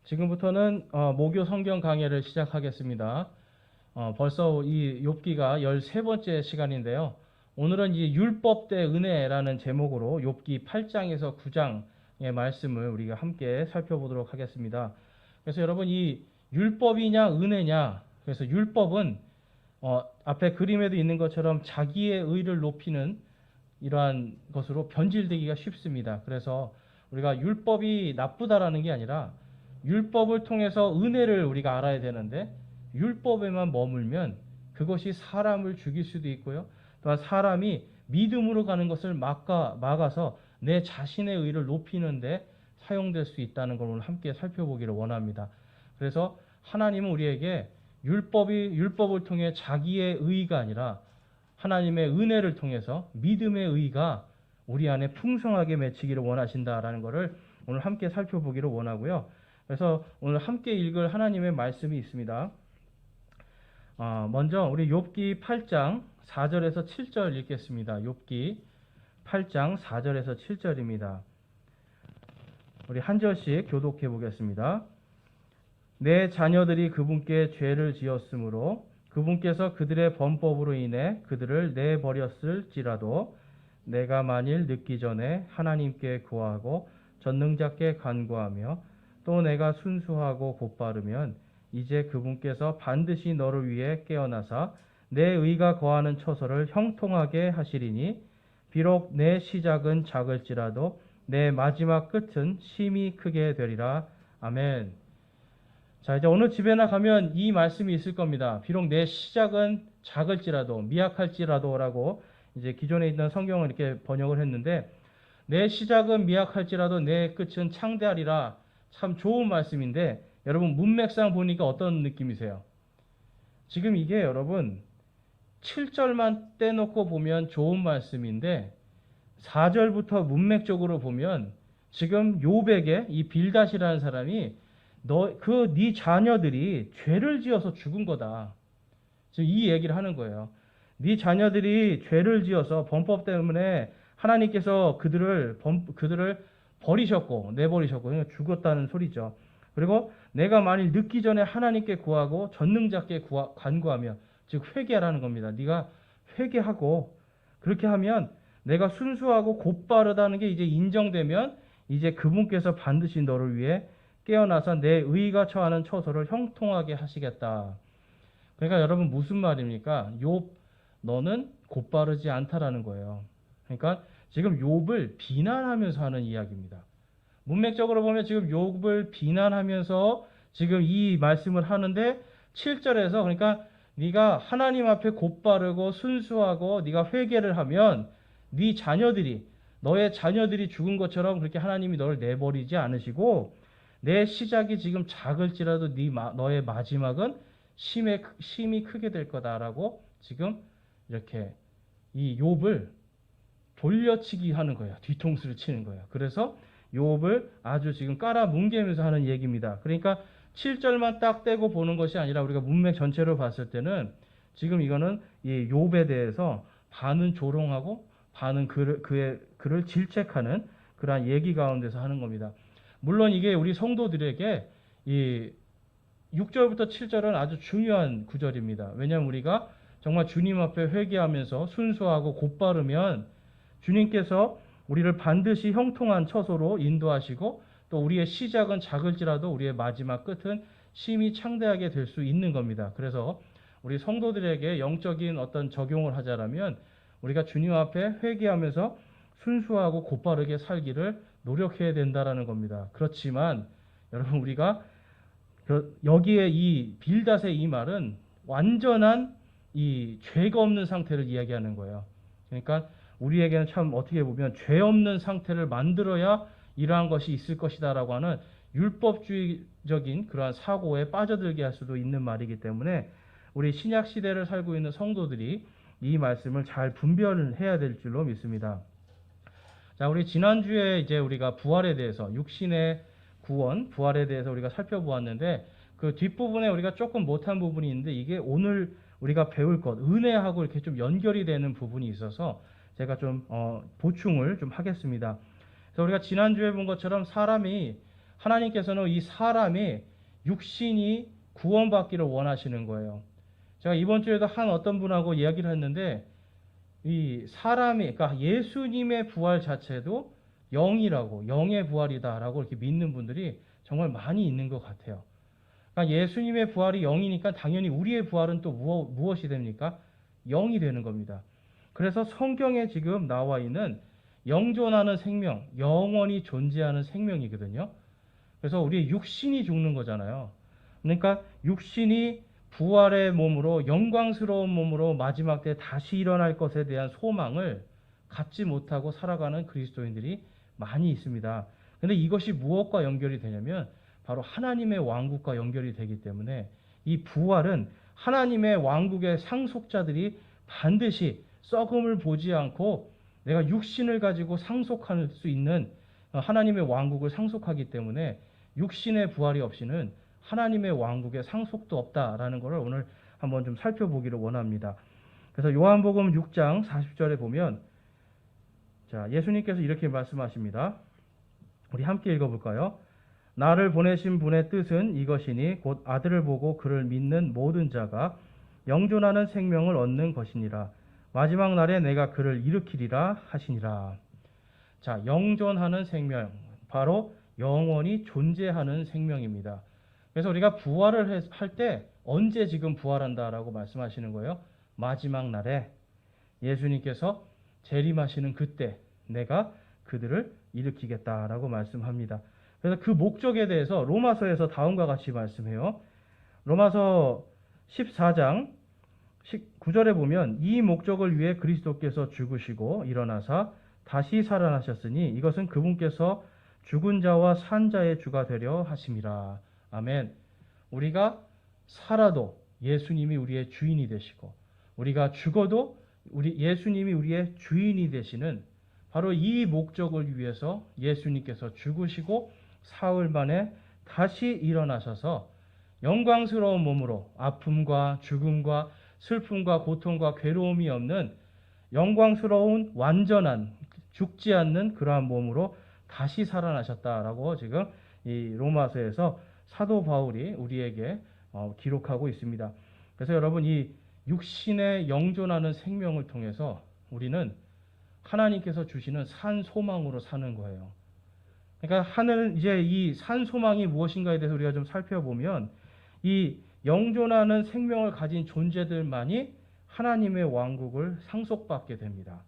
지금부터는 모교 성경 강해를 시작하겠습니다. 벌써 이 욥기가 13번째 시간인데요. 오늘은 이 율법 대 은혜라는 제목으로 욥기 8장에서 9장의 말씀을 우리가 함께 살펴보도록 하겠습니다. 그래서 여러분, 이 율법이냐 은혜냐, 그래서 율법은 앞에 그림에도 있는 것처럼 자기의 의를 높이는 이러한 것으로 변질되기가 쉽습니다. 그래서 우리가 율법이 나쁘다라는 게 아니라 율법을 통해서 은혜를 우리가 알아야 되는데, 율법에만 머물면 그것이 사람을 죽일 수도 있고요. 또한 사람이 믿음으로 가는 것을 막아서 내 자신의 의를 높이는데 사용될 수 있다는 걸 오늘 함께 살펴보기를 원합니다. 그래서 하나님은 우리에게 율법을 통해 자기의 의가 아니라 하나님의 은혜를 통해서 믿음의 의가 우리 안에 풍성하게 맺히기를 원하신다라는 것을 오늘 함께 살펴보기를 원하고요. 그래서 오늘 함께 읽을 하나님의 말씀이 있습니다. 먼저 우리 욥기 8장 4절에서 7절 읽겠습니다. 욥기 8장 4절에서 7절입니다. 우리 한 절씩 교독해 보겠습니다. 내 자녀들이 그분께 죄를 지었으므로 그분께서 그들의 범법으로 인해 그들을 내버렸을지라도 내가 만일 늦기 전에 하나님께 구하고 전능자께 간구하며 또 내가 순수하고 곧바르면 이제 그분께서 반드시 너를 위해 깨어나사 내 의가 거하는 처소를 형통하게 하시리니 비록 내 시작은 작을지라도 내 마지막 끝은 심히 크게 되리라. 아멘. 자, 이제 어느 집에나 가면 이 말씀이 있을 겁니다. 비록 내 시작은 작을지라도, 미약할지라도라고 이제 기존에 있는 성경을 이렇게 번역을 했는데, 내 시작은 미약할지라도 내 끝은 창대하리라. 참 좋은 말씀인데, 여러분 문맥상 보니까 어떤 느낌이세요? 지금 이게 여러분 7절만 떼놓고 보면 좋은 말씀인데 4절부터 문맥적으로 보면 지금 욥에게 이 빌닷이라는 사람이 네 자녀들이 죄를 지어서 죽은 거다. 지금 이 얘기를 하는 거예요. 네 자녀들이 죄를 지어서 범법 때문에 하나님께서 그들을 버리셨고 내버리셨고 그러니까 죽었다는 소리죠. 그리고 내가 만일 늦기 전에 하나님께 구하고 전능자께 간구하며, 즉 회개하라는 겁니다. 네가 회개하고 그렇게 하면 내가 순수하고 곧바르다는 게 이제 인정되면 이제 그분께서 반드시 너를 위해 깨어나서 내 의가 처하는 처소를 형통하게 하시겠다. 그러니까 여러분 무슨 말입니까? 욥 너는 곧바르지 않다라는 거예요. 그러니까 지금 욥을 비난하면서 하는 이야기입니다. 문맥적으로 보면 지금 욥을 비난하면서 지금 이 말씀을 하는데 7절에서 그러니까 네가 하나님 앞에 곧바르고 순수하고 네가 회개를 하면 너의 자녀들이 죽은 것처럼 그렇게 하나님이 너를 내버리지 않으시고 내 시작이 지금 작을지라도 너의 마지막은 심히 크게 될 거다라고 지금 이렇게 이 욥을 돌려치기 하는 거예요. 뒤통수를 치는 거예요. 그래서 욥을 아주 지금 깔아뭉개면서 하는 얘기입니다. 그러니까 7절만 딱 떼고 보는 것이 아니라 우리가 문맥 전체로 봤을 때는 지금 이거는 이 욥에 대해서 반은 조롱하고 반은 그를 질책하는 그러한 얘기 가운데서 하는 겁니다. 물론 이게 우리 성도들에게 이 6절부터 7절은 아주 중요한 구절입니다. 왜냐하면 우리가 정말 주님 앞에 회개하면서 순수하고 곧바르면 주님께서 우리를 반드시 형통한 처소로 인도하시고 또 우리의 시작은 작을지라도 우리의 마지막 끝은 심히 창대하게 될 수 있는 겁니다. 그래서 우리 성도들에게 영적인 어떤 적용을 하자라면 우리가 주님 앞에 회개하면서 순수하고 곧바르게 살기를 노력해야 된다라는 겁니다. 그렇지만 여러분 우리가 여기에 이 빌닷의 이 말은 완전한 이 죄가 없는 상태를 이야기하는 거예요. 그러니까 우리에게는 참 어떻게 보면 죄 없는 상태를 만들어야 이러한 것이 있을 것이다라고 하는 율법주의적인 그러한 사고에 빠져들게 할 수도 있는 말이기 때문에 우리 신약 시대를 살고 있는 성도들이 이 말씀을 잘 분별해야 될 줄로 믿습니다. 자, 우리 지난주에 이제 우리가 부활에 대해서 육신의 구원, 부활에 대해서 우리가 살펴보았는데 그 뒷부분에 우리가 조금 못한 부분이 있는데 이게 오늘 우리가 배울 것, 은혜하고 이렇게 좀 연결이 되는 부분이 있어서 제가 좀 보충을 좀 하겠습니다. 그래서 우리가 지난주에 본 것처럼 사람이 하나님께서는 이 사람이 육신이 구원받기를 원하시는 거예요. 제가 이번 주에도 한 어떤 분하고 이야기를 했는데 이 사람이 그러니까 예수님의 부활 자체도 영이라고 영의 부활이다라고 이렇게 믿는 분들이 정말 많이 있는 것 같아요. 그러니까 예수님의 부활이 영이니까 당연히 우리의 부활은 또 무엇이 됩니까? 영이 되는 겁니다. 그래서 성경에 지금 나와 있는 영존하는 생명, 영원히 존재하는 생명이거든요. 그래서 우리 육신이 죽는 거잖아요. 그러니까 육신이 부활의 몸으로 영광스러운 몸으로 마지막 때 다시 일어날 것에 대한 소망을 갖지 못하고 살아가는 그리스도인들이 많이 있습니다. 근데 이것이 무엇과 연결이 되냐면 바로 하나님의 왕국과 연결이 되기 때문에 이 부활은 하나님의 왕국의 상속자들이 반드시 썩음을 보지 않고 내가 육신을 가지고 상속할 수 있는 하나님의 왕국을 상속하기 때문에 육신의 부활이 없이는 하나님의 왕국의 상속도 없다라는 것을 오늘 한번 좀 살펴보기를 원합니다. 그래서 요한복음 6장 40절에 보면 자, 예수님께서 이렇게 말씀하십니다. 우리 함께 읽어볼까요? 나를 보내신 분의 뜻은 이것이니 곧 아들을 보고 그를 믿는 모든 자가 영존하는 생명을 얻는 것이니라. 마지막 날에 내가 그를 일으키리라 하시니라. 자, 영존하는 생명, 바로 영원히 존재하는 생명입니다. 그래서 우리가 부활을 할 때 언제 지금 부활한다라고 말씀하시는 거예요? 마지막 날에 예수님께서 재림하시는 그때 내가 그들을 일으키겠다라고 말씀합니다. 그래서 그 목적에 대해서 로마서에서 다음과 같이 말씀해요. 로마서 14장 19절에 보면 이 목적을 위해 그리스도께서 죽으시고 일어나사 다시 살아나셨으니 이것은 그분께서 죽은 자와 산 자의 주가 되려 하심이라. 아멘. 우리가 살아도 예수님이 우리의 주인이 되시고 우리가 죽어도 예수님이 우리의 주인이 되시는 바로 이 목적을 위해서 예수님께서 죽으시고 사흘 만에 다시 일어나셔서 영광스러운 몸으로 아픔과 죽음과 슬픔과 고통과 괴로움이 없는 영광스러운 완전한 죽지 않는 그러한 몸으로 다시 살아나셨다라고 지금 이 로마서에서 사도 바울이 우리에게 기록하고 있습니다. 그래서 여러분 이 육신의 영존하는 생명을 통해서 우리는 하나님께서 주시는 산 소망으로 사는 거예요. 그러니까 이제 이 산 소망이 무엇인가에 대해서 우리가 좀 살펴보면 이 영존하는 생명을 가진 존재들만이 하나님의 왕국을 상속받게 됩니다.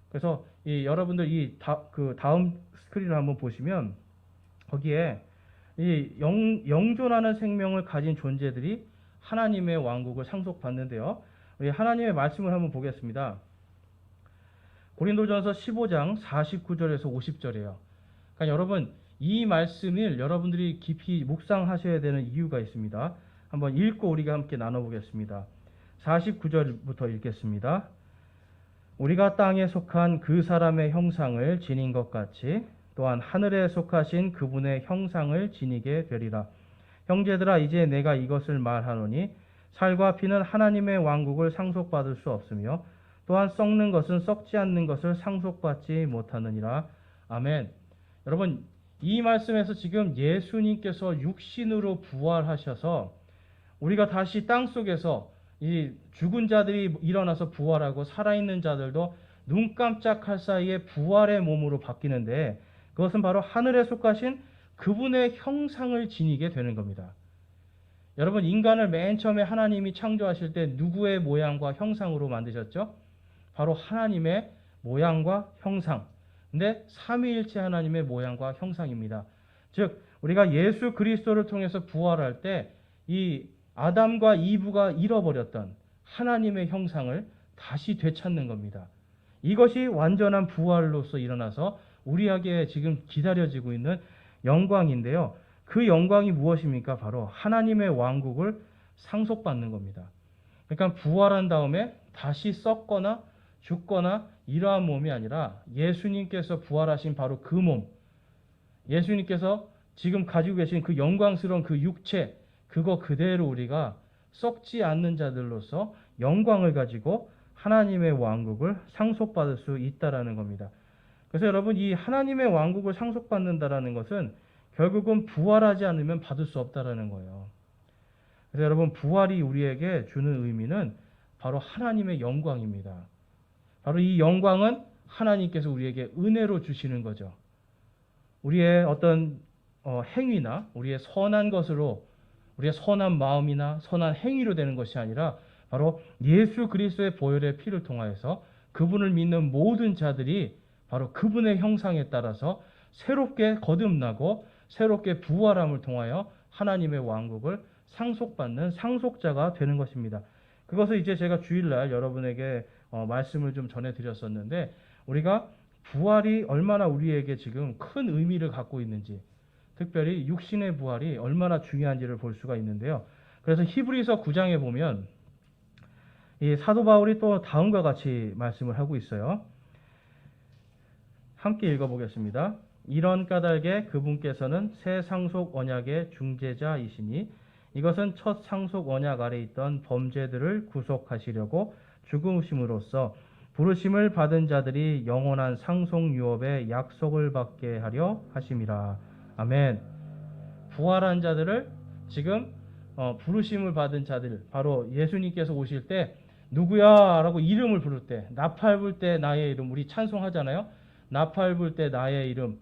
그래서 여러분들 그 다음 스크린을 한번 보시면 거기에 이 영존하는 생명을 가진 존재들이 하나님의 왕국을 상속받는데요. 우리 하나님의 말씀을 한번 보겠습니다. 고린도전서 15장 49절에서 50절이에요. 그러니까 여러분 이 말씀을 여러분들이 깊이 묵상하셔야 되는 이유가 있습니다. 한번 읽고 우리가 함께 나눠보겠습니다. 49절부터 읽겠습니다. 우리가 땅에 속한 그 사람의 형상을 지닌 것 같이 또한 하늘에 속하신 그분의 형상을 지니게 되리라. 형제들아 이제 내가 이것을 말하노니 살과 피는 하나님의 왕국을 상속받을 수 없으며 또한 썩는 것은 썩지 않는 것을 상속받지 못하느니라. 아멘. 여러분 이 말씀에서 지금 예수님께서 육신으로 부활하셔서 우리가 다시 땅속에서 이 죽은 자들이 일어나서 부활하고 살아있는 자들도 눈 깜짝할 사이에 부활의 몸으로 바뀌는데 그것은 바로 하늘에 속하신 그분의 형상을 지니게 되는 겁니다. 여러분 인간을 맨 처음에 하나님이 창조하실 때 누구의 모양과 형상으로 만드셨죠? 바로 하나님의 모양과 형상. 근데 삼위일체 하나님의 모양과 형상입니다. 즉 우리가 예수 그리스도를 통해서 부활할 때 이 아담과 이브가 잃어버렸던 하나님의 형상을 다시 되찾는 겁니다. 이것이 완전한 부활로서 일어나서 우리에게 지금 기다려지고 있는 영광인데요. 그 영광이 무엇입니까? 바로 하나님의 왕국을 상속받는 겁니다. 그러니까 부활한 다음에 다시 썩거나 죽거나 이러한 몸이 아니라 예수님께서 부활하신 바로 그 몸, 예수님께서 지금 가지고 계신 그 영광스러운 그 육체, 그거 그대로 우리가 썩지 않는 자들로서 영광을 가지고 하나님의 왕국을 상속받을 수 있다라는 겁니다. 그래서 여러분 이 하나님의 왕국을 상속받는다라는 것은 결국은 부활하지 않으면 받을 수 없다라는 거예요. 그래서 여러분, 부활이 우리에게 주는 의미는 바로 하나님의 영광입니다. 바로 이 영광은 하나님께서 우리에게 은혜로 주시는 거죠. 우리의 어떤 행위나 우리의 선한 것으로, 우리의 선한 마음이나 선한 행위로 되는 것이 아니라 바로 예수 그리스도의 보혈의 피를 통하여서 그분을 믿는 모든 자들이 바로 그분의 형상에 따라서 새롭게 거듭나고 새롭게 부활함을 통하여 하나님의 왕국을 상속받는 상속자가 되는 것입니다. 그것을 이제 제가 주일날 여러분에게 말씀을 좀 전해드렸었는데, 우리가 부활이 얼마나 우리에게 지금 큰 의미를 갖고 있는지, 특별히 육신의 부활이 얼마나 중요한지를 볼 수가 있는데요. 그래서 히브리서 9장에 보면 이 사도 바울이 또 다음과 같이 말씀을 하고 있어요. 함께 읽어보겠습니다. 이런 까닭에 그분께서는 새 상속 언약의 중재자이시니 이것은 첫 상속 언약 아래 있던 범죄들을 구속하시려고 죽으심으로써 부르심을 받은 자들이 영원한 상속 유업의 약속을 받게 하려 하심이라. 아멘. 부활한 자들을 지금 부르심을 받은 자들, 바로 예수님께서 오실 때 누구야? 라고 이름을 부를 때, 나팔 불 때 나의 이름, 우리 찬송하잖아요. 나팔 불 때 나의 이름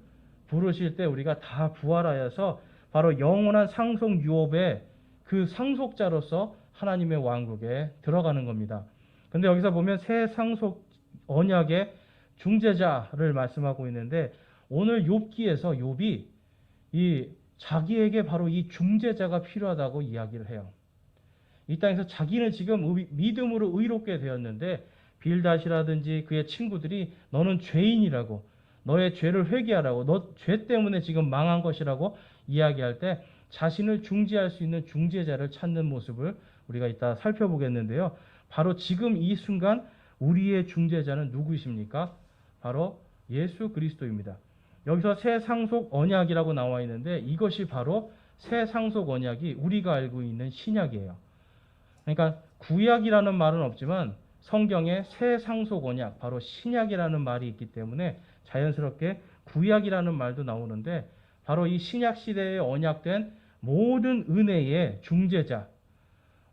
부르실 때 우리가 다 부활하여서 바로 영원한 상속 유업의 그 상속자로서 하나님의 왕국에 들어가는 겁니다. 근데 여기서 보면 새 상속 언약의 중재자를 말씀하고 있는데, 오늘 욥기에서 욥이 이 자기에게 바로 이 중재자가 필요하다고 이야기를 해요. 이 땅에서 자기는 지금 믿음으로 의롭게 되었는데 빌닷이라든지 그의 친구들이 너는 죄인이라고, 너의 죄를 회개하라고, 너 죄 때문에 지금 망한 것이라고 이야기할 때 자신을 중재할 수 있는 중재자를 찾는 모습을 우리가 이따 살펴보겠는데요. 바로 지금 이 순간 우리의 중재자는 누구이십니까? 바로 예수 그리스도입니다. 여기서 새 상속 언약이라고 나와 있는데 이것이 바로 새 상속 언약이 우리가 알고 있는 신약이에요. 그러니까 구약이라는 말은 없지만 성경에 새 상속 언약, 바로 신약이라는 말이 있기 때문에 자연스럽게 구약이라는 말도 나오는데, 바로 이 신약 시대에 언약된 모든 은혜의 중재자,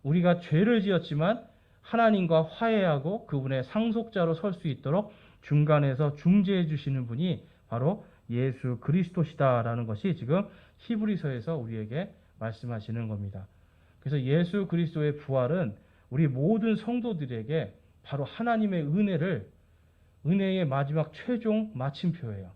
우리가 죄를 지었지만 하나님과 화해하고 그분의 상속자로 설 수 있도록 중간에서 중재해 주시는 분이 바로 예수 그리스도시다라는 것이 지금 히브리서에서 우리에게 말씀하시는 겁니다. 그래서 예수 그리스도의 부활은 우리 모든 성도들에게 바로 하나님의 은혜의 마지막 최종 마침표예요.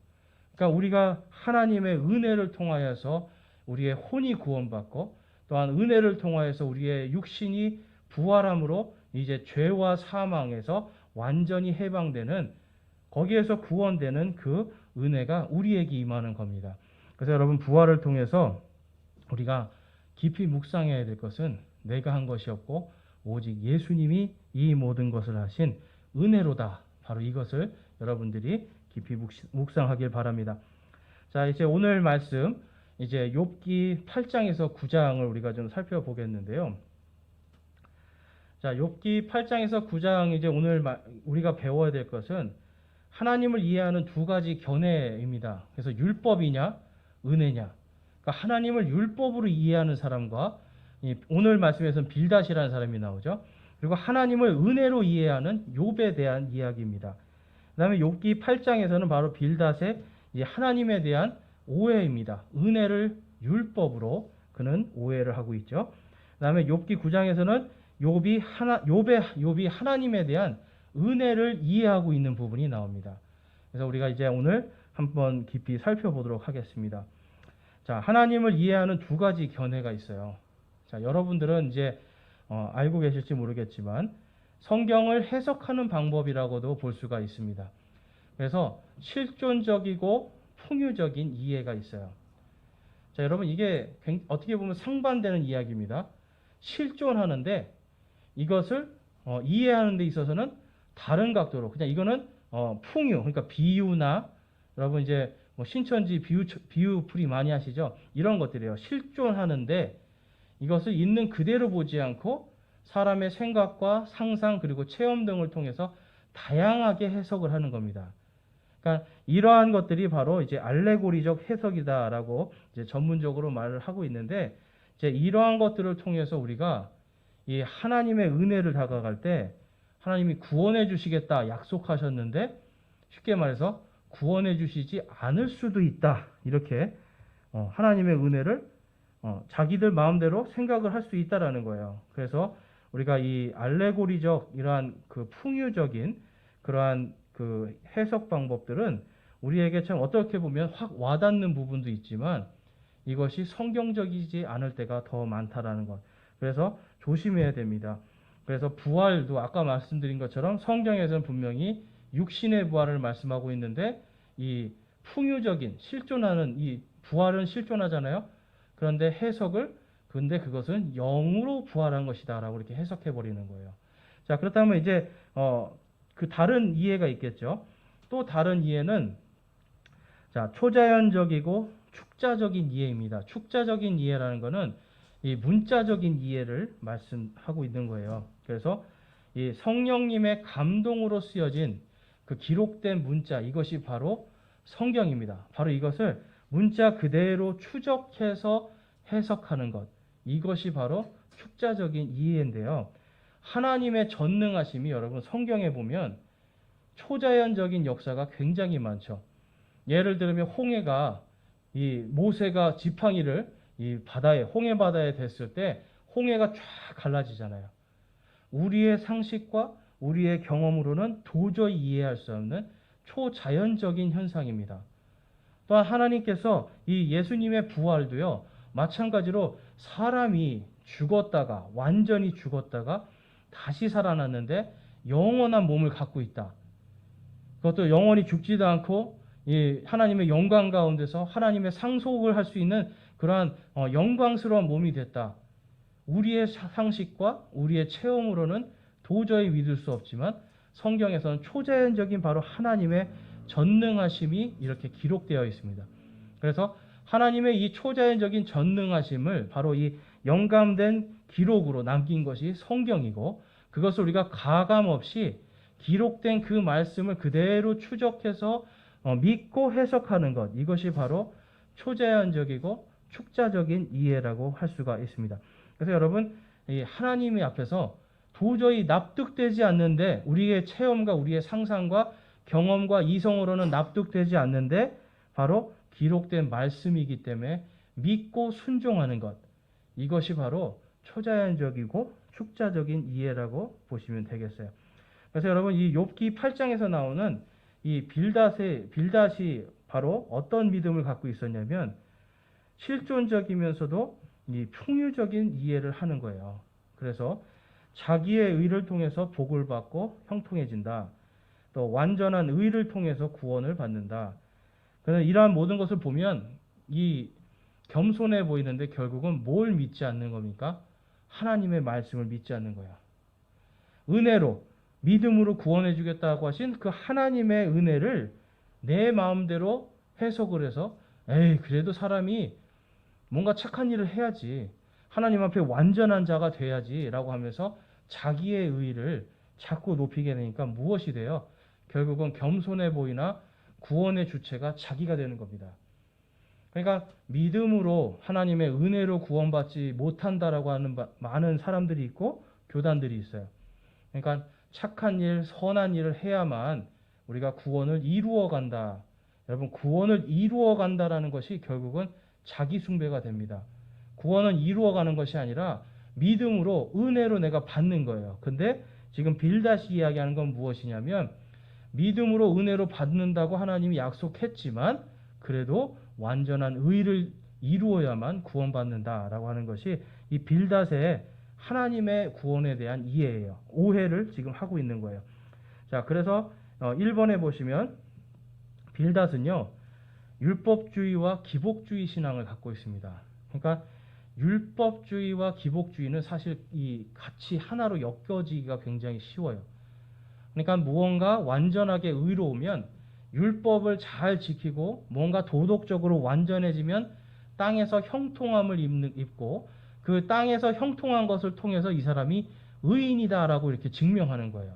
그러니까 우리가 하나님의 은혜를 통하여서 우리의 혼이 구원받고, 또한 은혜를 통하여서 우리의 육신이 부활함으로 이제 죄와 사망에서 완전히 해방되는, 거기에서 구원되는 그 은혜가 우리에게 임하는 겁니다. 그래서 여러분, 부활을 통해서 우리가 깊이 묵상해야 될 것은 내가 한 것이 없고 오직 예수님이 이 모든 것을 하신 은혜로다. 바로 이것을 여러분들이 깊이 묵상하길 바랍니다. 자, 이제 오늘 말씀, 이제 욥기 8장에서 9장을 우리가 좀 살펴보겠는데요. 자, 욥기 8장에서 9장, 이제 오늘 우리가 배워야 될 것은 하나님을 이해하는 두 가지 견해입니다. 그래서 율법이냐, 은혜냐. 그러니까 하나님을 율법으로 이해하는 사람과, 오늘 말씀에서는 빌닷이라는 사람이 나오죠. 그리고 하나님을 은혜로 이해하는 욥에 대한 이야기입니다. 그 다음에 욥기 8장에서는 바로 빌닷의 하나님에 대한 오해입니다. 은혜를 율법으로 그는 오해를 하고 있죠. 그 다음에 욥기 9장에서는 욥이 하나님에 대한 은혜를 이해하고 있는 부분이 나옵니다. 그래서 우리가 이제 오늘 한번 깊이 살펴보도록 하겠습니다. 자, 하나님을 이해하는 두 가지 견해가 있어요. 자, 여러분들은 이제 알고 계실지 모르겠지만 성경을 해석하는 방법이라고도 볼 수가 있습니다. 그래서 실존적이고 풍유적인 이해가 있어요. 자, 여러분, 이게 어떻게 보면 상반되는 이야기입니다. 실존하는데 이것을 이해하는 데 있어서는 다른 각도로, 그냥 이거는 풍유, 그러니까 비유나, 여러분 이제 신천지 비유풀이 많이 하시죠? 이런 것들이에요. 실존하는데 이것을 있는 그대로 보지 않고 사람의 생각과 상상 그리고 체험 등을 통해서 다양하게 해석을 하는 겁니다. 그러니까 이러한 것들이 바로 이제 알레고리적 해석이다라고 이제 전문적으로 말을 하고 있는데, 이제 이러한 것들을 통해서 우리가 이 하나님의 은혜를 다가갈 때 하나님이 구원해 주시겠다 약속하셨는데, 쉽게 말해서 구원해 주시지 않을 수도 있다, 이렇게 하나님의 은혜를 자기들 마음대로 생각을 할 수 있다라는 거예요. 그래서 우리가 이 알레고리적 이러한 그 풍유적인 그러한 그 해석 방법들은 우리에게 참 어떻게 보면 확 와닿는 부분도 있지만 이것이 성경적이지 않을 때가 더 많다라는 것. 그래서 조심해야 됩니다. 그래서 부활도 아까 말씀드린 것처럼 성경에서는 분명히 육신의 부활을 말씀하고 있는데, 이 풍유적인 실존하는 이 부활은 실존하잖아요. 그런데 근데 그것은 영으로 부활한 것이다라고 이렇게 해석해 버리는 거예요. 자, 그렇다면 이제 그 다른 이해가 있겠죠. 또 다른 이해는, 자, 초자연적이고 축자적인 이해입니다. 축자적인 이해라는 것은 이 문자적인 이해를 말씀하고 있는 거예요. 그래서 이 성령님의 감동으로 쓰여진 그 기록된 문자, 이것이 바로 성경입니다. 바로 이것을 문자 그대로 추적해서 해석하는 것, 이것이 바로 축자적인 이해인데요. 하나님의 전능하심이 여러분 성경에 보면 초자연적인 역사가 굉장히 많죠. 예를 들면 홍해가, 이 모세가 지팡이를 이 바다에, 홍해 바다에 댔을 때 홍해가 쫙 갈라지잖아요. 우리의 상식과 우리의 경험으로는 도저히 이해할 수 없는 초자연적인 현상입니다. 또한 하나님께서 이 예수님의 부활도요, 마찬가지로 사람이 죽었다가, 완전히 죽었다가 다시 살아났는데 영원한 몸을 갖고 있다. 그것도 영원히 죽지도 않고 이 하나님의 영광 가운데서 하나님의 상속을 할 수 있는 그러한 영광스러운 몸이 됐다. 우리의 상식과 우리의 체험으로는 도저히 믿을 수 없지만 성경에서는 초자연적인 바로 하나님의 전능하심이 이렇게 기록되어 있습니다. 그래서 하나님의 이 초자연적인 전능하심을 바로 이 영감된 기록으로 남긴 것이 성경이고, 그것을 우리가 가감 없이 기록된 그 말씀을 그대로 추적해서 믿고 해석하는 것, 이것이 바로 초자연적이고 축자적인 이해라고 할 수가 있습니다. 그래서 여러분, 이 하나님의 앞에서 도저히 납득되지 않는데, 우리의 체험과 우리의 상상과 경험과 이성으로는 납득되지 않는데 바로 기록된 말씀이기 때문에 믿고 순종하는 것, 이것이 바로 초자연적이고 축자적인 이해라고 보시면 되겠어요. 그래서 여러분, 이 욥기 8장에서 나오는 이 빌닷이 바로 어떤 믿음을 갖고 있었냐면 실존적이면서도 이 풍유적인 이해를 하는 거예요. 그래서 자기의 의를 통해서 복을 받고 형통해진다. 또 완전한 의를 통해서 구원을 받는다. 그래서 이러한 모든 것을 보면 이 겸손해 보이는데 결국은 뭘 믿지 않는 겁니까? 하나님의 말씀을 믿지 않는 거야. 은혜로, 믿음으로 구원해 주겠다고 하신 그 하나님의 은혜를 내 마음대로 해석을 해서, 에이, 그래도 사람이 뭔가 착한 일을 해야지, 하나님 앞에 완전한 자가 돼야지 라고 하면서 자기의 의의를 자꾸 높이게 되니까 무엇이 돼요? 결국은 겸손해 보이나 구원의 주체가 자기가 되는 겁니다. 그러니까 믿음으로 하나님의 은혜로 구원받지 못한다라고 하는 많은 사람들이 있고 교단들이 있어요. 그러니까 착한 일, 선한 일을 해야만 우리가 구원을 이루어 간다. 여러분, 구원을 이루어 간다라는 것이 결국은 자기 숭배가 됩니다. 구원은 이루어 가는 것이 아니라 믿음으로, 은혜로 내가 받는 거예요. 근데 지금 빌닷이 이야기하는 건 무엇이냐면, 믿음으로 은혜로 받는다고 하나님이 약속했지만 그래도 완전한 의를 이루어야만 구원받는다라고 하는 것이 이 빌닷의 하나님의 구원에 대한 이해예요. 오해를 지금 하고 있는 거예요. 자, 그래서 1번에 보시면 빌닷은요, 율법주의와 기복주의 신앙을 갖고 있습니다. 그러니까 율법주의와 기복주의는 사실 이 같이 하나로 엮여지기가 굉장히 쉬워요. 그러니까 무언가 완전하게 의로우면, 율법을 잘 지키고 뭔가 도덕적으로 완전해지면 땅에서 형통함을 입고 그 땅에서 형통한 것을 통해서 이 사람이 의인이다라고 이렇게 증명하는 거예요.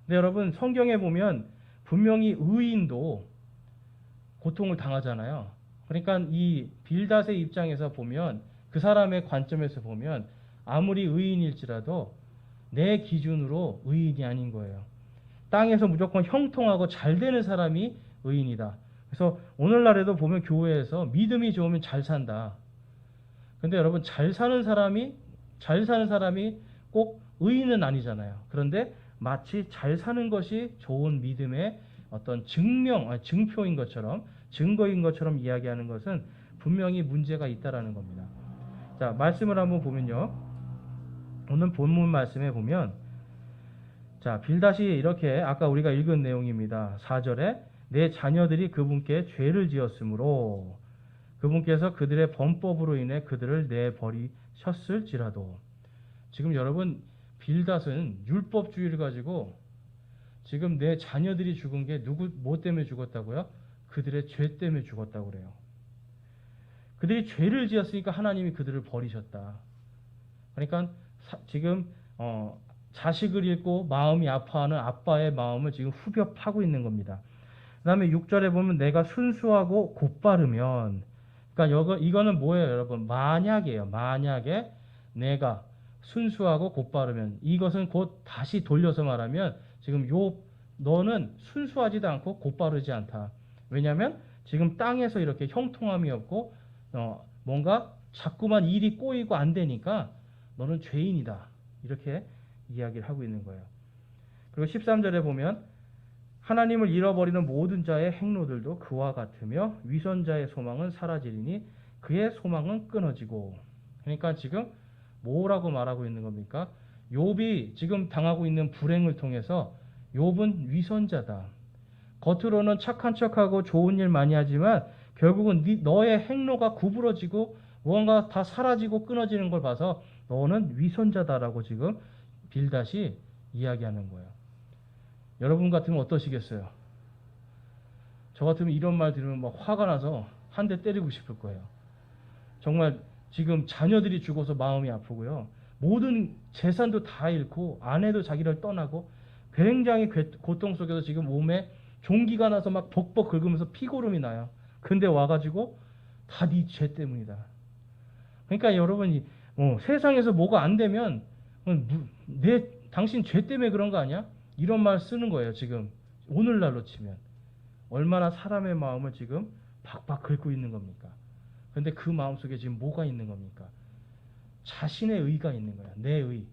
근데 여러분, 성경에 보면 분명히 의인도 고통을 당하잖아요. 그러니까 이 빌닷의 입장에서 보면, 그 사람의 관점에서 보면 아무리 의인일지라도 내 기준으로 의인이 아닌 거예요. 땅에서 무조건 형통하고 잘 되는 사람이 의인이다. 그래서 오늘날에도 보면 교회에서 믿음이 좋으면 잘 산다. 근데 여러분, 잘 사는 사람이 꼭 의인은 아니잖아요. 그런데 마치 잘 사는 것이 좋은 믿음의 어떤 증표인 것처럼, 증거인 것처럼 이야기하는 것은 분명히 문제가 있다라는 겁니다. 자, 말씀을 한번 보면요. 오늘 본문 말씀에 보면, 자, 빌닷이 이렇게 아까 우리가 읽은 내용입니다. 4절에 내 자녀들이 그분께 죄를 지었으므로 그분께서 그들의 범법으로 인해 그들을 내버리셨을지라도. 지금 여러분, 빌닷은 율법주의를 가지고 지금 내 자녀들이 죽은 게 뭐 때문에 죽었다고요? 그들의 죄 때문에 죽었다고 그래요. 그들이 죄를 지었으니까 하나님이 그들을 버리셨다. 그러니까 지금 자식을 잃고 마음이 아파하는 아빠의 마음을 지금 후벼 파고 있는 겁니다. 그 다음에 6절에 보면 내가 순수하고 곧바르면, 그러니까 이거는 뭐예요, 여러분? 만약이에요. 만약에 내가 순수하고 곧바르면, 이것은 곧 다시 돌려서 말하면 지금 너는 순수하지도 않고 곧바르지 않다. 왜냐하면 지금 땅에서 이렇게 형통함이 없고 뭔가 자꾸만 일이 꼬이고 안 되니까 너는 죄인이다. 이렇게 이야기를 하고 있는 거예요. 그리고 13절에 보면 하나님을 잃어버리는 모든 자의 행로들도 그와 같으며 위선자의 소망은 사라지리니 그의 소망은 끊어지고. 그러니까 지금 뭐라고 말하고 있는 겁니까? 욥이 지금 당하고 있는 불행을 통해서 욥은 위선자다. 겉으로는 착한 척하고 좋은 일 많이 하지만 결국은 너의 행로가 구부러지고 무언가 다 사라지고 끊어지는 걸 봐서 너는 위선자다라고 지금 빌닷이 이야기하는 거예요. 여러분 같으면 어떠시겠어요? 저 같으면 이런 말 들으면 막 화가 나서 한 대 때리고 싶을 거예요. 정말 지금 자녀들이 죽어서 마음이 아프고요. 모든 재산도 다 잃고 아내도 자기를 떠나고 굉장히 고통 속에서 지금 몸에 종기가 나서 막 벅벅 긁으면서 피고름이 나요. 근데 와가지고 다 네 죄 때문이다. 그러니까 여러분이 세상에서 뭐가 안 되면 당신 죄 때문에 그런 거 아니야? 이런 말 쓰는 거예요. 지금 오늘날로 치면 얼마나 사람의 마음을 지금 박박 긁고 있는 겁니까? 그런데 그 마음속에 지금 뭐가 있는 겁니까? 자신의 의가 있는 거야. 내 의.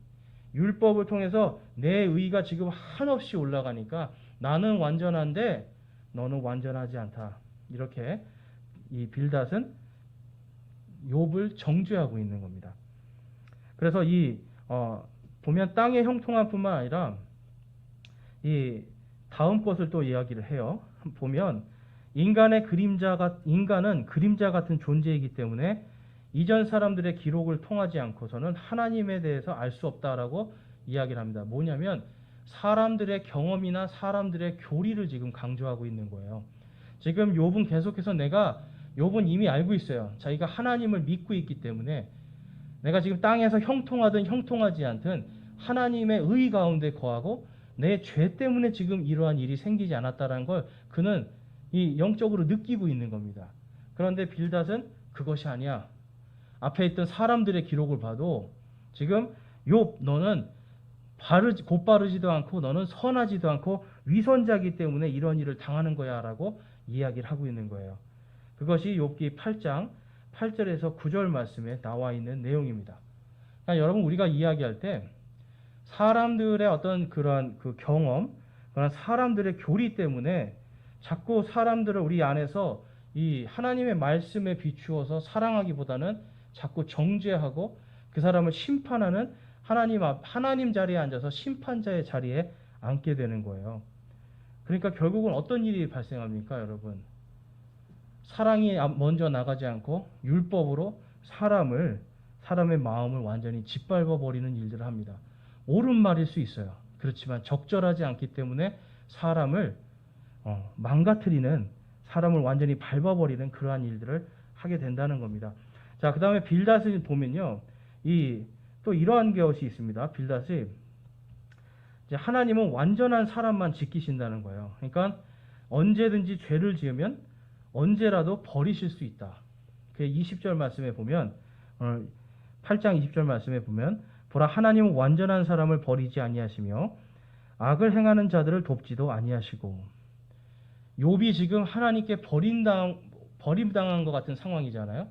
율법을 통해서 내 의가 지금 한없이 올라가니까 나는 완전한데 너는 완전하지 않다. 이렇게 이 빌닷은 욥을 정죄하고 있는 겁니다. 그래서 보면 땅의 형통함뿐만 아니라 이 다음 것을 또 이야기를 해요. 보면 인간은 그림자 같은 존재이기 때문에 이전 사람들의 기록을 통하지 않고서는 하나님에 대해서 알 수 없다라고 이야기를 합니다. 뭐냐면 사람들의 경험이나 사람들의 교리를 지금 강조하고 있는 거예요. 지금 욥은 계속해서 욥은 이미 알고 있어요. 자기가 하나님을 믿고 있기 때문에 내가 지금 땅에서 형통하든 형통하지 않든 하나님의 의 가운데 거하고 내 죄 때문에 지금 이러한 일이 생기지 않았다는 걸 그는 이 영적으로 느끼고 있는 겁니다. 그런데 빌닷은 그것이 아니야. 앞에 있던 사람들의 기록을 봐도 지금 욥 너는 곧바르지도 않고 너는 선하지도 않고 위선자이기 때문에 이런 일을 당하는 거야 라고 이야기를 하고 있는 거예요. 그것이 욥기 8장 8절에서 9절 말씀에 나와 있는 내용입니다. 그러니까 여러분, 우리가 이야기할 때 사람들의 어떤 그런 경험, 그런 사람들의 교리 때문에 자꾸 사람들을 우리 안에서 이 하나님의 말씀에 비추어서 사랑하기보다는 자꾸 정죄하고 그 사람을 심판하는 하나님 자리에 앉아서 심판자의 자리에 앉게 되는 거예요. 그러니까 결국은 어떤 일이 발생합니까, 여러분? 사랑이 먼저 나가지 않고 율법으로 사람의 마음을 완전히 짓밟아 버리는 일들을 합니다. 옳은 말일 수 있어요. 그렇지만 적절하지 않기 때문에 사람을 망가뜨리는, 사람을 완전히 밟아버리는 그러한 일들을 하게 된다는 겁니다. 자, 그 다음에 빌닷을 보면요, 또 이러한 것이 있습니다. 빌닷이 이제 하나님은 완전한 사람만 지키신다는 거예요. 그러니까 언제든지 죄를 지으면 언제라도 버리실 수 있다. 그 20절 말씀에 보면 8장 20절 말씀에 보면 보라 하나님은 완전한 사람을 버리지 아니하시며 악을 행하는 자들을 돕지도 아니하시고. 욥이 지금 하나님께 버림당한 것 같은 상황이잖아요.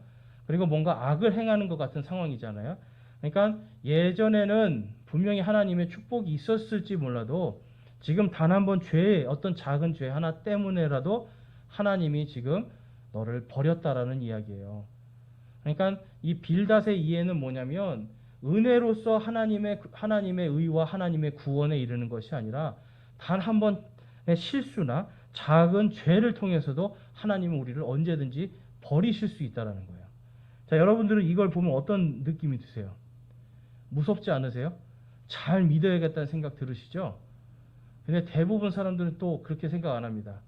그리고 뭔가 악을 행하는 것 같은 상황이잖아요. 그러니까 예전에는 분명히 하나님의 축복이 있었을지 몰라도 지금 단 한 번 어떤 작은 죄 하나 때문에라도 하나님이 지금 너를 버렸다라는 이야기예요. 그러니까 이 빌닷의 이해는 뭐냐면 은혜로서 하나님의 의와 하나님의 구원에 이르는 것이 아니라 단 한 번의 실수나 작은 죄를 통해서도 하나님은 우리를 언제든지 버리실 수 있다라는 거예요. 자, 여러분들은 이걸 보면 어떤 느낌이 드세요? 무섭지 않으세요? 잘 믿어야겠다는 생각 들으시죠? 근데 대부분 사람들은 또 그렇게 생각 안 합니다.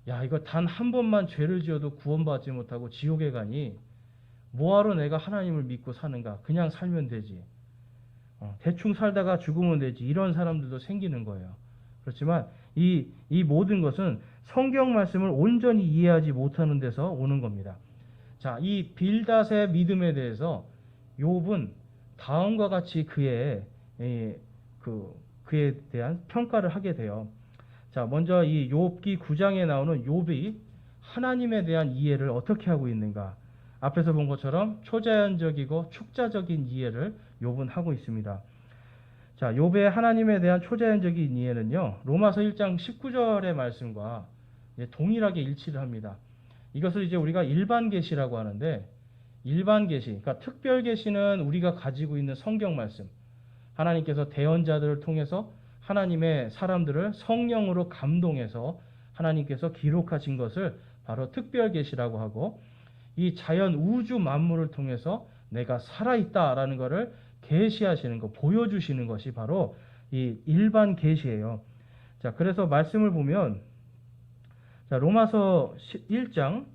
야, 이거 단 한 번만 죄를 지어도 구원받지 못하고 지옥에 가니 뭐하러 내가 하나님을 믿고 사는가? 그냥 살면 되지. 대충 살다가 죽으면 되지. 이런 사람들도 생기는 거예요. 그렇지만 이 모든 것은 성경 말씀을 온전히 이해하지 못하는 데서 오는 겁니다. 자, 이 빌닷의 믿음에 대해서 욥은 다음과 같이 그에 대한 평가를 하게 돼요. 자, 먼저 이 욥기 9장에 나오는 욥이 하나님에 대한 이해를 어떻게 하고 있는가? 앞에서 본 것처럼 초자연적이고 축자적인 이해를 욥은 하고 있습니다. 자, 욥의 하나님에 대한 초자연적인 이해는요, 로마서 1장 19절의 말씀과 동일하게 일치를 합니다. 이것을 이제 우리가 일반 계시라고 하는데, 일반 계시, 그러니까 특별 계시는 우리가 가지고 있는 성경 말씀, 하나님께서 대언자들을 통해서 하나님의 사람들을 성령으로 감동해서 하나님께서 기록하신 것을 바로 특별 계시라고 하고, 이 자연 우주 만물을 통해서 내가 살아있다라는 것을 계시하시는 것, 보여주시는 것이 바로 이 일반 계시예요. 자, 그래서 말씀을 보면, 자, 로마서 1장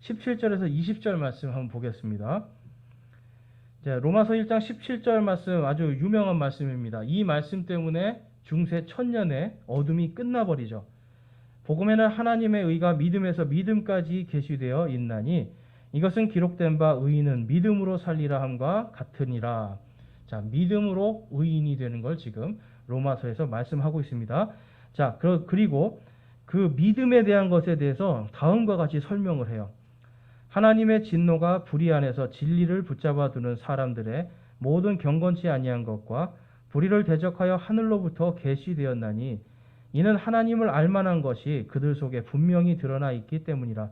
17절에서 20절 말씀 한번 보겠습니다. 자, 로마서 1장 17절 말씀 아주 유명한 말씀입니다. 이 말씀 때문에 중세 천년의 어둠이 끝나버리죠. 복음에는 하나님의 의가 믿음에서 믿음까지 계시되어 있나니 이것은 기록된 바 의인은 믿음으로 살리라 함과 같으니라. 자, 믿음으로 의인이 되는 걸 지금 로마서에서 말씀하고 있습니다. 자, 그리고 그 믿음에 대한 것에 대해서 다음과 같이 설명을 해요. 하나님의 진노가 불의 안에서 진리를 붙잡아 두는 사람들의 모든 경건치 아니한 것과 불의를 대적하여 하늘로부터 계시되었나니 이는 하나님을 알만한 것이 그들 속에 분명히 드러나 있기 때문이라.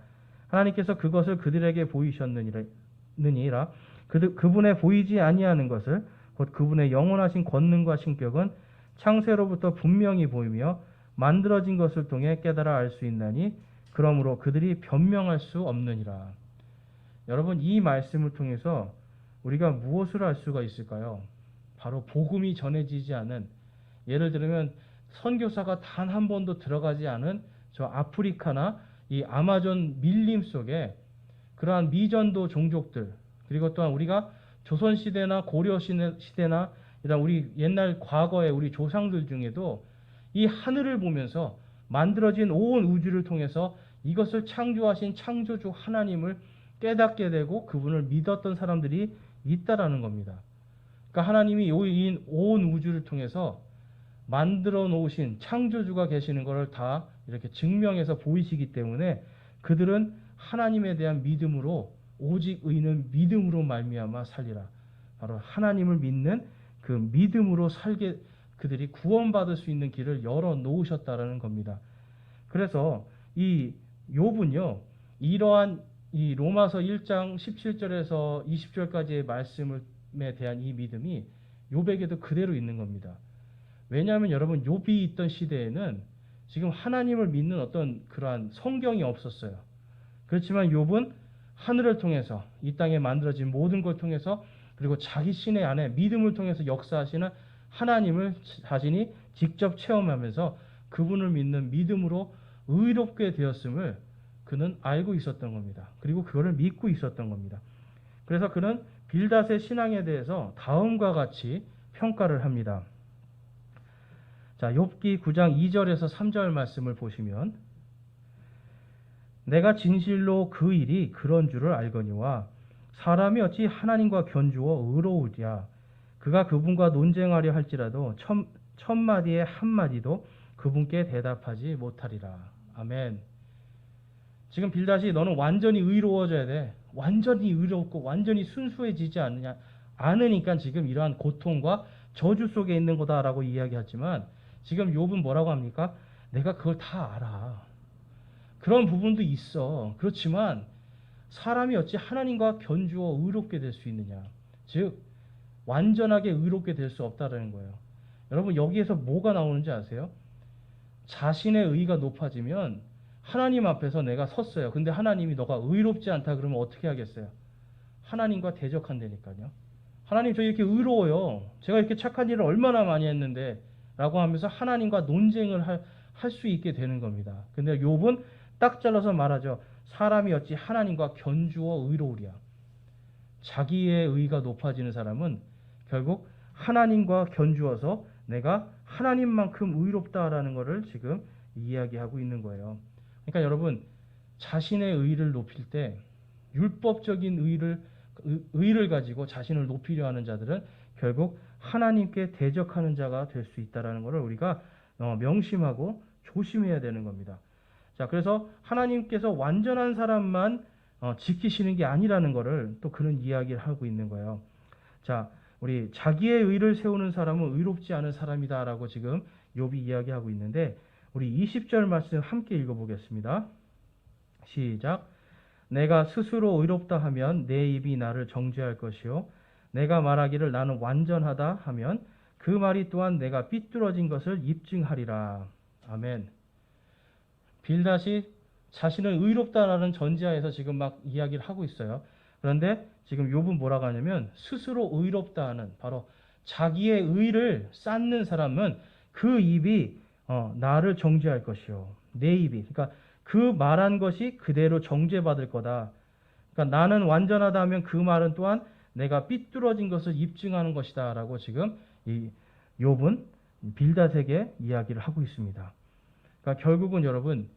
하나님께서 그것을 그들에게 보이셨느니라. 그분의 보이지 아니하는 것을 곧 그분의 영원하신 권능과 신격은 창세로부터 분명히 보이며 만들어진 것을 통해 깨달아 알 수 있나니 그러므로 그들이 변명할 수 없느니라. 여러분, 이 말씀을 통해서 우리가 무엇을 알 수가 있을까요? 바로 복음이 전해지지 않은, 예를 들면 선교사가 단 한 번도 들어가지 않은 저 아프리카나 이 아마존 밀림 속에 그러한 미전도 종족들, 그리고 또한 우리가 조선시대나 고려시대나 이런 우리 옛날 과거의 우리 조상들 중에도 이 하늘을 보면서 만들어진 온 우주를 통해서 이것을 창조하신 창조주 하나님을 깨닫게 되고 그분을 믿었던 사람들이 있다라는 겁니다. 그러니까 하나님이 온 우주를 통해서 만들어 놓으신 창조주가 계시는 것을 다 이렇게 증명해서 보이시기 때문에 그들은 하나님에 대한 믿음으로, 오직 의인은 믿음으로 말미암아 살리라. 바로 하나님을 믿는 그 믿음으로 살게, 그들이 구원받을 수 있는 길을 열어 놓으셨다라는 겁니다. 그래서 이 욥은요, 이러한 이 로마서 1장 17절에서 20절까지의 말씀에 대한 이 믿음이 욥에게도 그대로 있는 겁니다. 왜냐하면 여러분, 욥이 있던 시대에는 지금 하나님을 믿는 어떤 그러한 성경이 없었어요. 그렇지만 욥은 하늘을 통해서, 이 땅에 만들어진 모든 걸 통해서, 그리고 자기 신의 안에 믿음을 통해서 역사하시는 하나님을 자신이 직접 체험하면서 그분을 믿는 믿음으로 의롭게 되었음을 그는 알고 있었던 겁니다. 그리고 그거를 믿고 있었던 겁니다. 그래서 그는 빌닷의 신앙에 대해서 다음과 같이 평가를 합니다. 자, 욥기 9장 2절에서 3절 말씀을 보시면, 내가 진실로 그 일이 그런 줄을 알거니와 사람이 어찌 하나님과 견주어 의로우랴. 그가 그분과 논쟁하려 할지라도 첫 마디에 한마디도 그분께 대답하지 못하리라. 아멘. 지금 빌닷이 너는 완전히 의로워져야 돼. 완전히 의롭고 완전히 순수해지지 않으니까 지금 이러한 고통과 저주 속에 있는 거다라고 이야기하지만 지금 욥은 뭐라고 합니까? 내가 그걸 다 알아. 그런 부분도 있어. 그렇지만 사람이 어찌 하나님과 견주어 의롭게 될 수 있느냐. 즉 완전하게 의롭게 될 수 없다라는 거예요. 여러분 여기에서 뭐가 나오는지 아세요? 자신의 의가 높아지면 하나님 앞에서 내가 섰어요. 근데 하나님이 너가 의롭지 않다 그러면 어떻게 하겠어요? 하나님과 대적한다니까요. 하나님 저 이렇게 의로워요. 제가 이렇게 착한 일을 얼마나 많이 했는데 라고 하면서 하나님과 논쟁을 할 수 있게 되는 겁니다. 근데 욥은 딱 잘라서 말하죠. 사람이 어찌 하나님과 견주어 의로우랴. 자기의 의가 높아지는 사람은 결국 하나님과 견주어서 내가 하나님만큼 의롭다라는 것을 지금 이야기하고 있는 거예요. 그러니까 여러분 자신의 의를 높일 때 율법적인 의를 가지고 자신을 높이려 하는 자들은 결국 하나님께 대적하는 자가 될 수 있다는 것을 우리가 명심하고 조심해야 되는 겁니다. 자, 그래서 하나님께서 완전한 사람만 지키시는 게 아니라는 것을 또 그런 이야기를 하고 있는 거예요. 자, 우리 자기의 의를 세우는 사람은 의롭지 않은 사람이다라고 지금 욥이 이야기하고 있는데 우리 20절 말씀 함께 읽어보겠습니다. 시작. 내가 스스로 의롭다 하면 내 입이 나를 정죄할 것이요 내가 말하기를 나는 완전하다 하면 그 말이 또한 내가 삐뚤어진 것을 입증하리라. 아멘. 빌닷이 자신을 의롭다라는 전제하에서 지금 막 이야기를 하고 있어요. 그런데 지금 욥은 뭐라고 하냐면 스스로 의롭다 하는 바로 자기의 의를 쌓는 사람은 그 입이 나를 정죄할 것이요. 내 입이. 그러니까 그 말한 것이 그대로 정죄받을 거다. 그러니까 나는 완전하다 하면 그 말은 또한 내가 삐뚤어진 것을 입증하는 것이다 라고 지금 이 욥은 빌닷에게 이야기를 하고 있습니다. 그러니까 결국은 여러분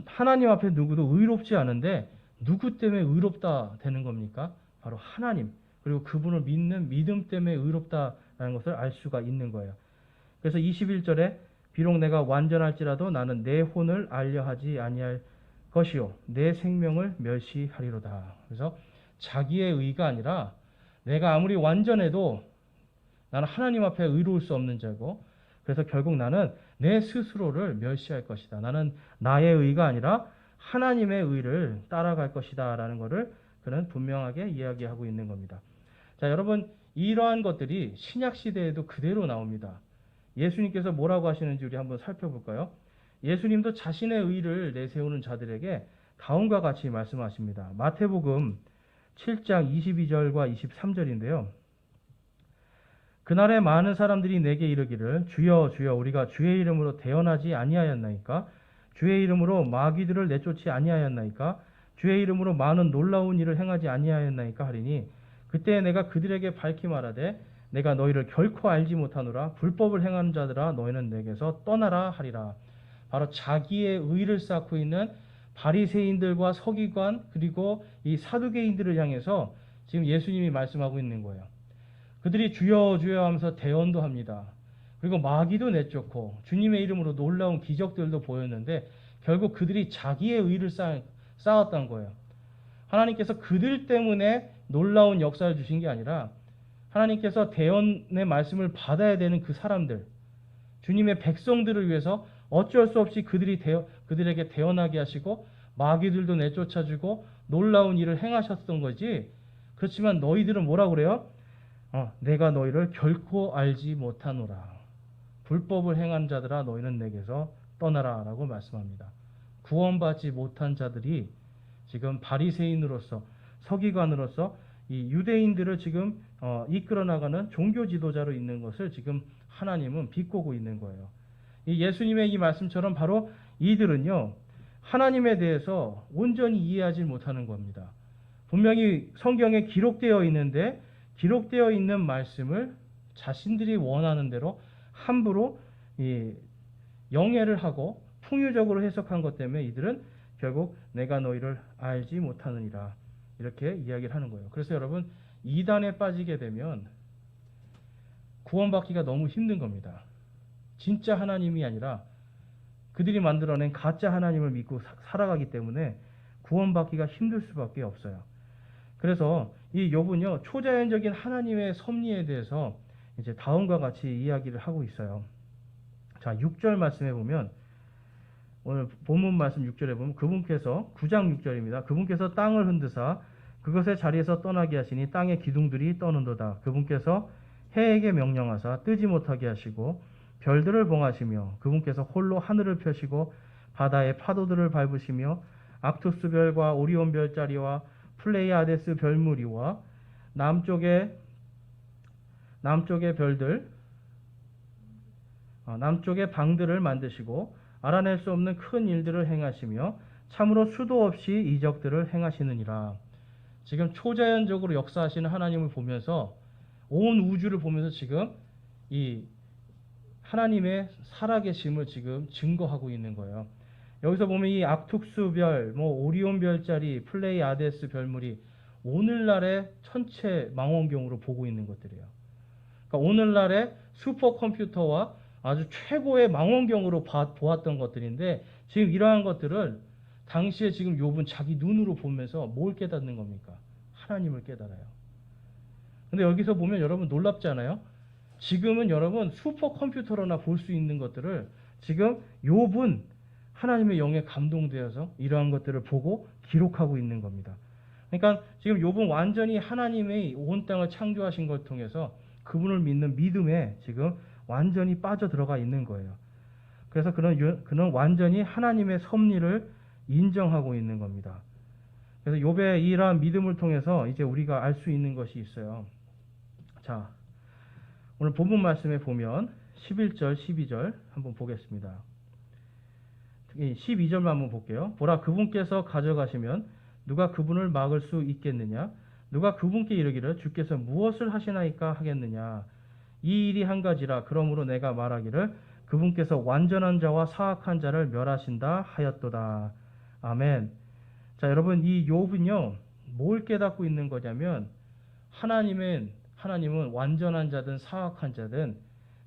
하나님 앞에 누구도 의롭지 않은데 누구 때문에 의롭다 되는 겁니까? 바로 하나님 그리고 그분을 믿는 믿음 때문에 의롭다라는 것을 알 수가 있는 거예요. 그래서 21절에 비록 내가 완전할지라도 나는 내 혼을 알려하지 아니할 것이요 내 생명을 멸시하리로다. 그래서 자기의 의가 아니라 내가 아무리 완전해도 나는 하나님 앞에 의로울 수 없는 자고 그래서 결국 나는 내 스스로를 멸시할 것이다. 나는 나의 의가 아니라 하나님의 의를 따라갈 것이다 라는 것을 그는 분명하게 이야기하고 있는 겁니다. 자, 여러분 이러한 것들이 신약시대에도 그대로 나옵니다. 예수님께서 뭐라고 하시는지 우리 한번 살펴볼까요? 예수님도 자신의 의를 내세우는 자들에게 다음과 같이 말씀하십니다. 마태복음 7장 22절과 23절인데요. 그날에 많은 사람들이 내게 이르기를 주여 주여 우리가 주의 이름으로 대언하지 아니하였나이까? 주의 이름으로 마귀들을 내쫓지 아니하였나이까? 주의 이름으로 많은 놀라운 일을 행하지 아니하였나이까? 하리니 그때 내가 그들에게 밝히 말하되 내가 너희를 결코 알지 못하노라. 불법을 행하는 자들아 너희는 내게서 떠나라 하리라. 바로 자기의 의를 쌓고 있는 바리새인들과 서기관 그리고 이 사두개인들을 향해서 지금 예수님이 말씀하고 있는 거예요. 그들이 주여 주여 하면서 대언도 합니다. 그리고 마귀도 내쫓고 주님의 이름으로 놀라운 기적들도 보였는데 결국 그들이 자기의 의를 쌓았던 거예요. 하나님께서 그들 때문에 놀라운 역사를 주신 게 아니라 하나님께서 대언의 말씀을 받아야 되는 그 사람들, 주님의 백성들을 위해서 어쩔 수 없이 그들에게 대언하게 하시고 마귀들도 내쫓아주고 놀라운 일을 행하셨던 거지. 그렇지만 너희들은 뭐라고 그래요? 내가 너희를 결코 알지 못하노라. 불법을 행한 자들아 너희는 내게서 떠나라 라고 말씀합니다. 구원받지 못한 자들이 지금 바리새인으로서 서기관으로서 이 유대인들을 지금 이끌어 나가는 종교 지도자로 있는 것을 지금 하나님은 비꼬고 있는 거예요. 이 예수님의 이 말씀처럼 바로 이들은요 하나님에 대해서 온전히 이해하지 못하는 겁니다. 분명히 성경에 기록되어 있는데 기록되어 있는 말씀을 자신들이 원하는 대로 함부로 영해를 하고 풍유적으로 해석한 것 때문에 이들은 결국 내가 너희를 알지 못하느니라. 이렇게 이야기를 하는 거예요. 그래서 여러분, 이단에 빠지게 되면 구원받기가 너무 힘든 겁니다. 진짜 하나님이 아니라 그들이 만들어낸 가짜 하나님을 믿고 살아가기 때문에 구원받기가 힘들 수밖에 없어요. 그래서 이 욥은요, 초자연적인 하나님의 섭리에 대해서 이제 다음과 같이 이야기를 하고 있어요. 자, 6절 말씀해 보면, 오늘 본문 말씀 6절에 보면 그분께서 9장 6절입니다. 그분께서 땅을 흔드사 그것의 자리에서 떠나게 하시니 땅의 기둥들이 떠는도다. 그분께서 해에게 명령하사 뜨지 못하게 하시고 별들을 봉하시며 그분께서 홀로 하늘을 펴시고 바다의 파도들을 밟으시며 악투스 별과 오리온 별자리와 플레이아데스 별무리와 남쪽의 별들, 남쪽의 방들을 만드시고 알아낼 수 없는 큰 일들을 행하시며 참으로 수도 없이 이적들을 행하시느니라. 지금 초자연적으로 역사하시는 하나님을 보면서, 온 우주를 보면서 지금 이 하나님의 살아계심을 지금 증거하고 있는 거예요. 여기서 보면 이 악툭스 별, 오리온 별자리, 플레이아데스 별물이 오늘날의 천체 망원경으로 보고 있는 것들이에요. 그러니까 오늘날의 슈퍼컴퓨터와 아주 최고의 망원경으로 보았던 것들인데, 지금 이러한 것들을 당시에 지금 욥은 자기 눈으로 보면서 뭘 깨닫는 겁니까? 하나님을 깨달아요. 근데 여기서 보면 여러분 놀랍지 않아요? 지금은 여러분 슈퍼컴퓨터로나 볼 수 있는 것들을 지금 욥은 하나님의 영에 감동되어서 이러한 것들을 보고 기록하고 있는 겁니다. 그러니까 지금 욥은 완전히 하나님의 온 땅을 창조하신 걸 통해서 그분을 믿는 믿음에 지금 완전히 빠져들어가 있는 거예요. 그래서 그는 완전히 하나님의 섭리를 인정하고 있는 겁니다. 그래서 욥의 이러한 믿음을 통해서 이제 우리가 알 수 있는 것이 있어요. 자, 오늘 본문 말씀에 보면 11절, 12절 한번 보겠습니다. 12절만 한번 볼게요. 보라, 그분께서 가져가시면 누가 그분을 막을 수 있겠느냐? 누가 그분께 이르기를 주께서 무엇을 하시나이까 하겠느냐? 이 일이 한 가지라. 그러므로 내가 말하기를 그분께서 완전한 자와 사악한 자를 멸하신다 하였도다. 아멘. 자, 여러분, 이 욥은요, 뭘 깨닫고 있는 거냐면 하나님은 완전한 자든 사악한 자든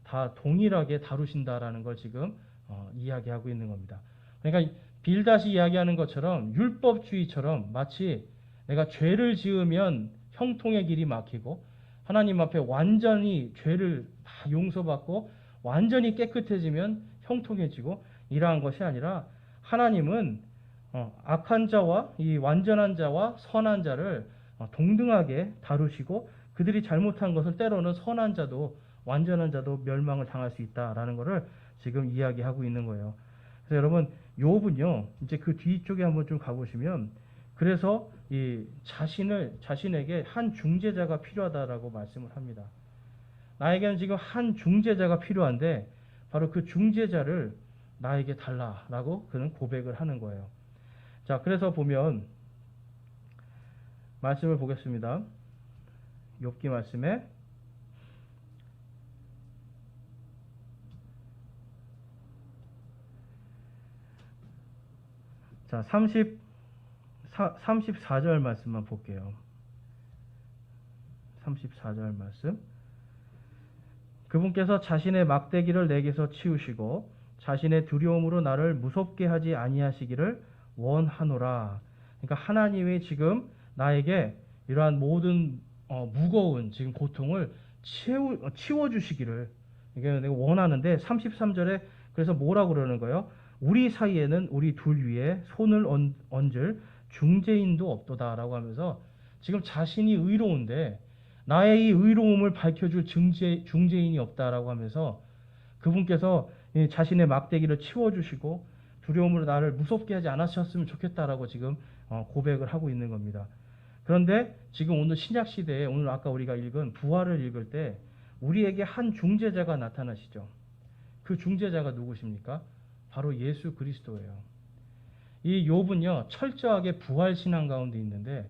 다 동일하게 다루신다라는 걸 지금 이야기하고 있는 겁니다. 그러니까 빌닷이 이야기하는 것처럼 율법주의처럼 마치 내가 죄를 지으면 형통의 길이 막히고 하나님 앞에 완전히 죄를 다 용서받고 완전히 깨끗해지면 형통해지고 이러한 것이 아니라, 하나님은 악한 자와 이 완전한 자와 선한 자를 동등하게 다루시고 그들이 잘못한 것을 때로는 선한 자도 완전한 자도 멸망을 당할 수 있다라는 것을 지금 이야기하고 있는 거예요. 그래서 여러분, 욥은요, 이제 그 뒤쪽에 한번 좀 가보시면, 그래서 이 자신에게 한 중재자가 필요하다라고 말씀을 합니다. 나에게는 지금 한 중재자가 필요한데 바로 그 중재자를 나에게 달라라고 그는 고백을 하는 거예요. 자, 그래서 보면 말씀을 보겠습니다. 욥기 말씀에 자, 34절 말씀만 볼게요. 34절 말씀. 그분께서 자신의 막대기를 내게서 치우시고 자신의 두려움으로 나를 무섭게 하지 아니하시기를 원하노라. 그러니까 하나님이 지금 나에게 이러한 모든 무거운 지금 고통을 치워주시기를 이게 내가 원하는데, 33절에 그래서 뭐라고 그러는 거예요? 우리 사이에는 우리 둘 위에 손을 얹을 중재인도 없도다라고 하면서 지금 자신이 의로운데 나의 이 의로움을 밝혀줄 중재인이 없다라고 하면서 그분께서 자신의 막대기를 치워주시고 두려움으로 나를 무섭게 하지 않으셨으면 좋겠다라고 지금 고백을 하고 있는 겁니다. 그런데 지금 오늘 신약 시대에, 오늘 아까 우리가 읽은 부활을 읽을 때 우리에게 한 중재자가 나타나시죠. 그 중재자가 누구십니까? 바로 예수 그리스도예요. 이 욥은요, 철저하게 부활 신앙 가운데 있는데,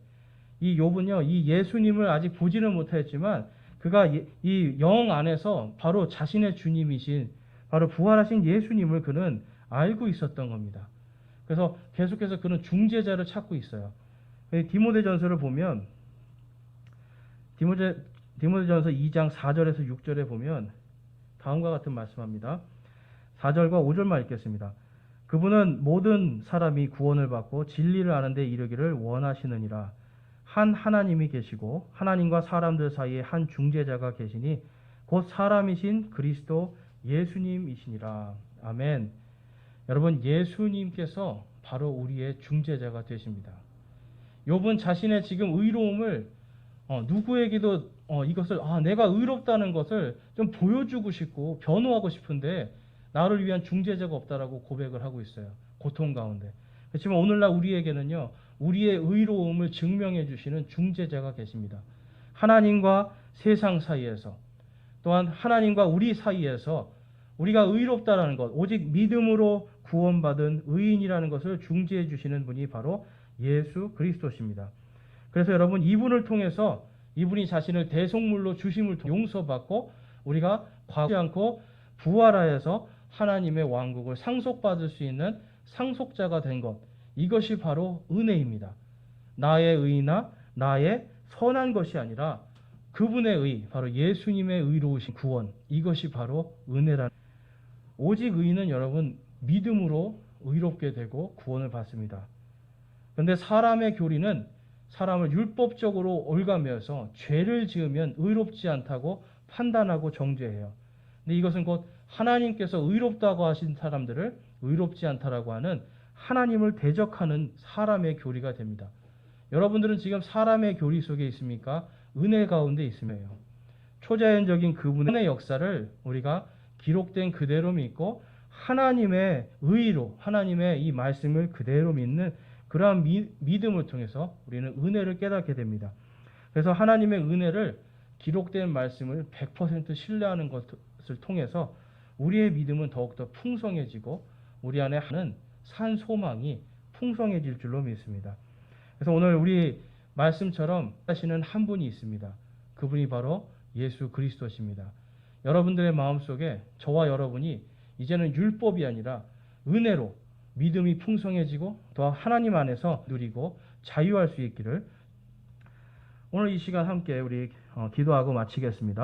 이 욥은요, 이 예수님을 아직 보지는 못했지만 그가 이 영 안에서 바로 자신의 주님이신 바로 부활하신 예수님을 그는 알고 있었던 겁니다. 그래서 계속해서 그는 중재자를 찾고 있어요. 디모데전서를 보면 디모데전서 2장 4절에서 6절에 보면 다음과 같은 말씀합니다. 4절과 5절만 읽겠습니다. 그분은 모든 사람이 구원을 받고 진리를 아는 데 이르기를 원하시느니라. 한 하나님이 계시고 하나님과 사람들 사이에 한 중재자가 계시니 곧 사람이신 그리스도 예수님이시니라. 아멘. 여러분, 예수님께서 바로 우리의 중재자가 되십니다. 욥은 자신의 지금 의로움을 누구에게도 이것을 내가 의롭다는 것을 좀 보여주고 싶고 변호하고 싶은데 나를 위한 중재자가 없다라고 고백을 하고 있어요. 고통 가운데. 그렇지만 오늘날 우리에게는요, 우리의 의로움을 증명해 주시는 중재자가 계십니다. 하나님과 세상 사이에서, 또한 하나님과 우리 사이에서 우리가 의롭다라는 것, 오직 믿음으로 구원받은 의인이라는 것을 중재해 주시는 분이 바로 예수 그리스도십니다. 그래서 여러분, 이분을 통해서 이분이 자신을 대속물로 주심을 용서받고 우리가 과하지 않고 부활하여서 하나님의 왕국을 상속받을 수 있는 상속자가 된 것, 이것이 바로 은혜입니다. 나의 의나 나의 선한 것이 아니라 그분의 의, 바로 예수님의 의로우신 구원, 이것이 바로 은혜라. 오직 의인은 여러분 믿음으로 의롭게 되고 구원을 받습니다. 그런데 사람의 교리는 사람을 율법적으로 올가매어서 죄를 지으면 의롭지 않다고 판단하고 정죄해요. 근데 이것은 곧 하나님께서 의롭다고 하신 사람들을 의롭지 않다라고 하는 하나님을 대적하는 사람의 교리가 됩니다. 여러분들은 지금 사람의 교리 속에 있습니까? 은혜 가운데 있으며요. 초자연적인 그분의 역사를 우리가 기록된 그대로 믿고 하나님의 의로, 하나님의 이 말씀을 그대로 믿는 그러한 믿음을 통해서 우리는 은혜를 깨닫게 됩니다. 그래서 하나님의 은혜를 기록된 말씀을 100% 신뢰하는 것을 통해서 우리의 믿음은 더욱더 풍성해지고 우리 안에 하는 산 소망이 풍성해질 줄로 믿습니다. 그래서 오늘 우리 말씀처럼 하시는 한 분이 있습니다. 그분이 바로 예수 그리스도십니다. 여러분들의 마음속에 저와 여러분이 이제는 율법이 아니라 은혜로 믿음이 풍성해지고 더 하나님 안에서 누리고 자유할 수 있기를 오늘 이 시간 함께 우리 기도하고 마치겠습니다.